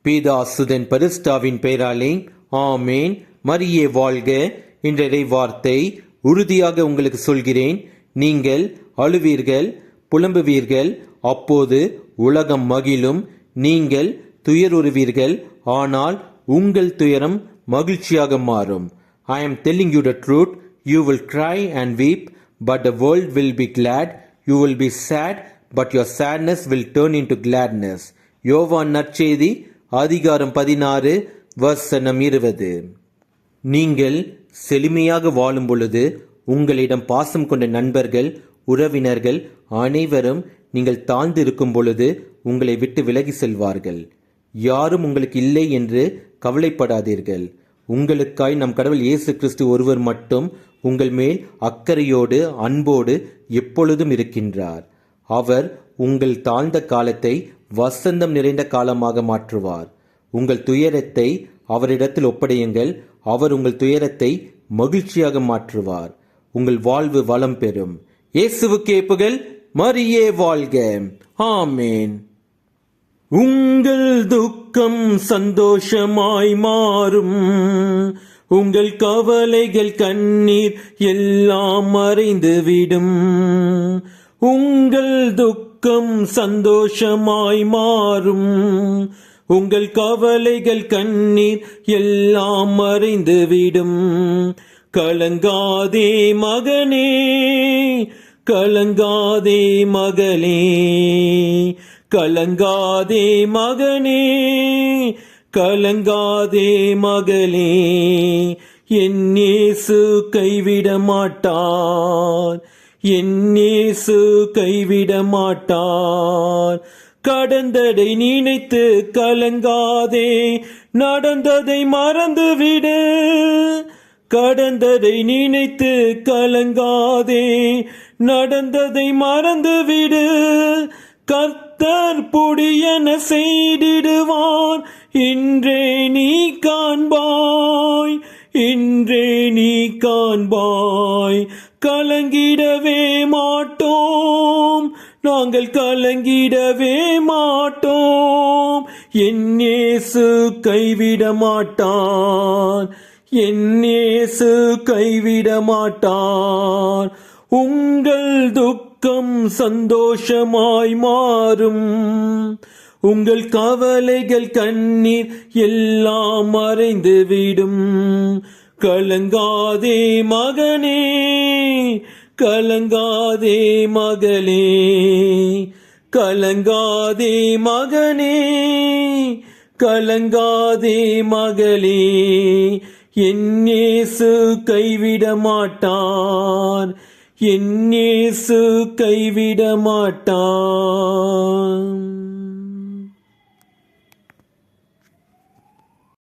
பிதா சுதன் பரிசுத்தாவின் பெயராலே ஆமேன். மரியே வாழ்க. இன்றைய வார்த்தை உறுதியாக உங்களுக்கு சொல்கிறேன், நீங்கள் அழுவீர்கள், புலம்புவீர்கள், அப்போது உலகம் மகிழும். நீங்கள் துயருறுவீர்கள், ஆனால் உங்கள் துயரம் மகிழ்ச்சியாக மாறும். I am telling you the truth. You will cry and weep, but the world will be glad. You will be sad, but your sadness will turn into gladness. யோவான் நற்செய்தி அதிகாரம் 16 வசனம் 20. நீங்கள் செழுமையாக வாழும் பொழுது உங்களிடம் பாசம் கொண்ட நண்பர்கள், உறவினர்கள் அனைவரும் நீங்கள் தாழ்ந்து இருக்கும் பொழுது உங்களை விட்டு விலகி செல்வார்கள். யாரும் உங்களுக்கு இல்லை என்று கவலைப்படாதீர்கள். உங்களுக்காய் நம் கடவுள் இயேசு கிறிஸ்து ஒருவர் மட்டும் உங்கள் மேல் அக்கறையோடு அன்போடு எப்பொழுதும் இருக்கின்றார். அவர் உங்கள் தாழ்ந்த காலத்தை வசந்தம் நிறைந்த காலமாக மாற்றுவார். உங்கள் துயரத்தை அவரிடத்தில் ஒப்படையுங்கள். அவர் உங்கள் துயரத்தை மகிழ்ச்சியாக மாற்றுவார். உங்கள் வாழ்வு வளம் பெறும். இயேசுவுக்கே புகழ். மரியே வாழ்க. ஆமேன். உங்கள் துக்கம் சந்தோஷமாய் மாறும். உங்கள் கவலைகள் கண்ணீர் எல்லாம் மறைந்துவிடும். உங்கள் துக்கம் சந்தோஷமாய் மாறும். உங்கள் கவலைகள் கண்ணீர் எல்லாம் மறைந்துவிடும். கலங்காதே மகனே, கலங்காதே மகளே, கலங்காதே மகனே, கலங்காதே மகளே. என் இயேசு கைவிட மாட்டார், என் இயேசு கைவிட மாட்டார். கடந்ததை நினைத்து கலங்காதே, நடந்ததை மறந்துவிடு. கடந்ததை நினைத்து கலங்காதே, நடந்ததை மறந்துவிடு. கர்த்தர் புடியன செய்திடுவார், இன்றே நீ காண்பாய், இன்றே நீ காண்பாய். கலங்கிடவே மாட்டோம், நாங்கள் கலங்கிடவே மாட்டோம். என் இயேசு கைவிட மாட்டான், என் இயேசு கைவிட மாட்டான். உங்கள் துக்கம் சந்தோஷமாய் மாறும். உங்கள் கவலைகள் கண்ணீர் எல்லாம் மறைந்துவிடும். கலங்காதே மகனே, கலங்காதே மகளே, கலங்காதே மகனே, கலங்காதே மகளே. என் இயேசு கைவிட மாட்டார், என் இயேசு கைவிட மாட்டார்.